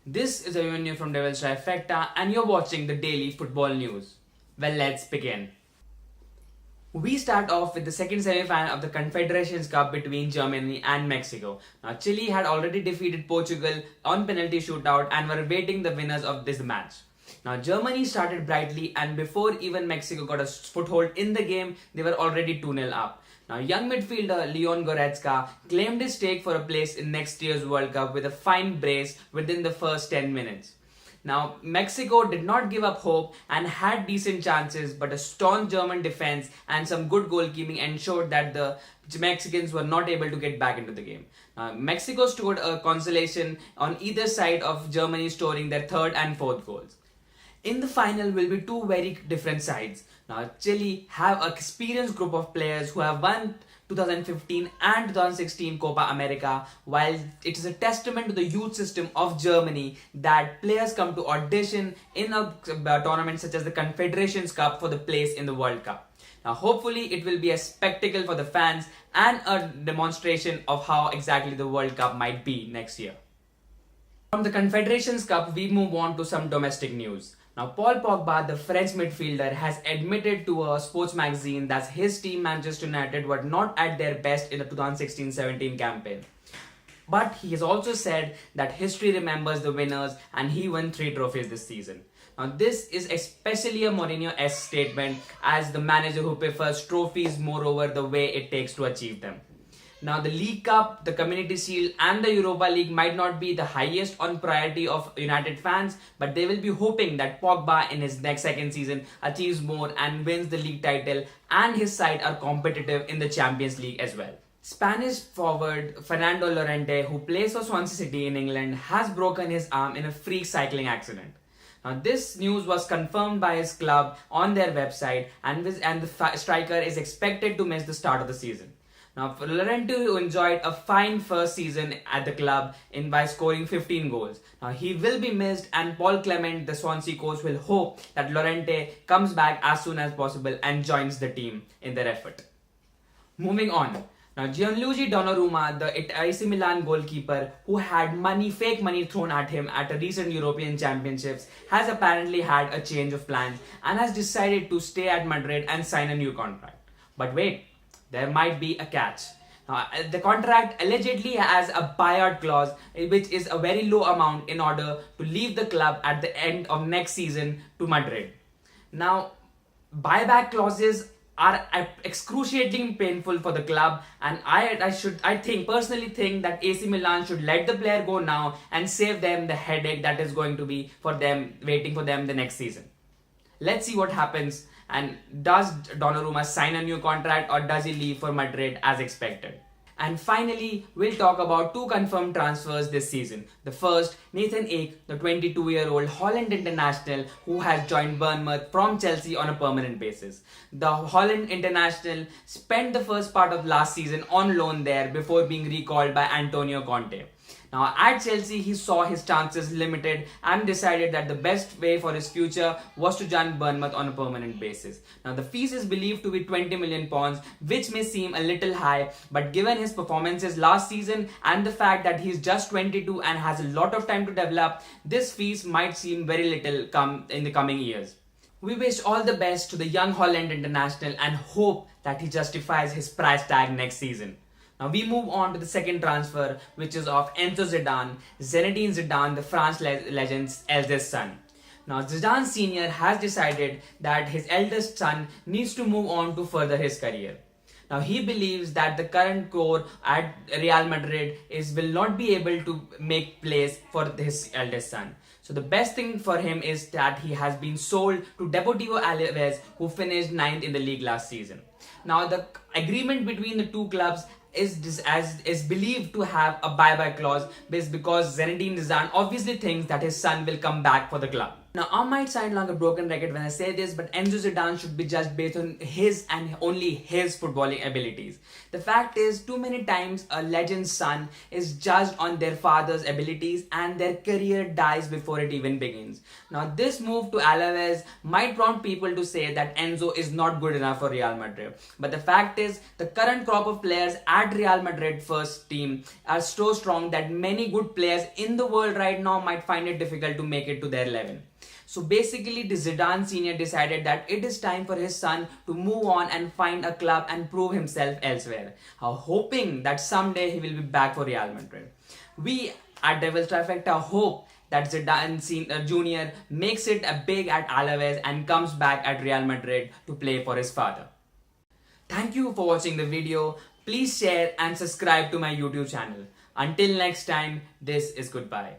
This is a Avenue from Devil's Trifecta, and you're watching the Daily Football News. Well, let's begin. We start off with the second semi-final of the Confederations Cup between Germany and Mexico. Now, Chile had already defeated Portugal on penalty shootout and were awaiting the winners of this match. Now, Germany started brightly, and before even Mexico got a foothold in the game, they were already 2-0 up. Now, young midfielder Leon Goretzka claimed his stake for a place in next year's World Cup with a fine brace within the first 10 minutes. Now, Mexico did not give up hope and had decent chances, but a staunch German defense and some good goalkeeping ensured that the Mexicans were not able to get back into the game. Mexico scored a consolation on either side of Germany, scoring their third and fourth goals. In the final will be two very different sides. Now, Chile have an experienced group of players who have won 2015 and 2016 Copa America, while it is a testament to the youth system of Germany that players come to audition in a tournament such as the Confederations Cup for the place in the World Cup. Now, hopefully, it will be a spectacle for the fans and a demonstration of how exactly the World Cup might be next year. From the Confederations Cup, we move on to some domestic news. Now, Paul Pogba, the French midfielder, has admitted to a sports magazine that his team Manchester United were not at their best in the 2016-17 campaign. But he has also said that history remembers the winners and he won 3 trophies this season. Now, this is especially a Mourinho-esque statement as the manager who prefers trophies moreover the way it takes to achieve them. Now, the League Cup, the Community Shield and the Europa League might not be the highest on priority of United fans, but they will be hoping that Pogba in his next second season achieves more and wins the league title, and his side are competitive in the Champions League as well. Spanish forward Fernando Llorente, who plays for Swansea City in England, has broken his arm in a freak cycling accident. Now, this news was confirmed by his club on their website, and the striker is expected to miss the start of the season. Now, for Llorente, who enjoyed a fine first season at the club by scoring 15 goals. Now, he will be missed, and Paul Clement, the Swansea coach, will hope that Llorente comes back as soon as possible and joins the team in their effort. Moving on. Now, Gianluigi Donnarumma, the AC Milan goalkeeper who had fake money thrown at him at a recent European Championships, has apparently had a change of plans and has decided to stay at Madrid and sign a new contract. But wait, there might be a catch. Now, the contract allegedly has a buyout clause, which is a very low amount in order to leave the club at the end of next season to Madrid. Now, buyback clauses are excruciatingly painful for the club, and I personally think that AC Milan should let the player go now and save them the headache that is going to be for them waiting for them the next season. Let's see what happens. And does Donnarumma sign a new contract or does he leave for Madrid as expected? And finally, we'll talk about 2 confirmed transfers this season. The first, Nathan Ake, the 22-year-old Holland international who has joined Bournemouth from Chelsea on a permanent basis. The Holland international spent the first part of last season on loan there before being recalled by Antonio Conte. Now, at Chelsea, he saw his chances limited and decided that the best way for his future was to join Bournemouth on a permanent basis. Now, the fees is believed to be £20 million, which may seem a little high, but given his performances last season and the fact that he's just 22 and has a lot of time to develop, this fees might seem very little in the coming years. We wish all the best to the young Holland international and hope that he justifies his price tag next season. Now, we move on to the second transfer, which is of Enzo Zidane, Zinedine Zidane, the France legend's eldest son. Now, Zidane Sr. has decided that his eldest son needs to move on to further his career. Now, he believes that the current core at Real Madrid will not be able to make place for his eldest son. So the best thing for him is that he has been sold to Deportivo Alaves, who finished 9th in the league last season. Now, the agreement between the two clubs is believed to have a buyback clause because Zinedine Zidane obviously thinks that his son will come back for the club. Now, I might sound like a broken record when I say this, but Enzo Zidane should be judged based on his and only his footballing abilities. The fact is, too many times a legend's son is judged on their father's abilities and their career dies before it even begins. Now, this move to Alaves might prompt people to say that Enzo is not good enough for Real Madrid. But the fact is, the current crop of players at Real Madrid first team are so strong that many good players in the world right now might find it difficult to make it to their level. So basically, the Zidane senior decided that it is time for his son to move on and find a club and prove himself elsewhere, hoping that someday he will be back for Real Madrid. We at Devil's Trifecta hope that Zidane Jr. makes it a big at Alaves and comes back at Real Madrid to play for his father. Thank you for watching the video. Please share and subscribe to my YouTube channel. Until next time, this is goodbye.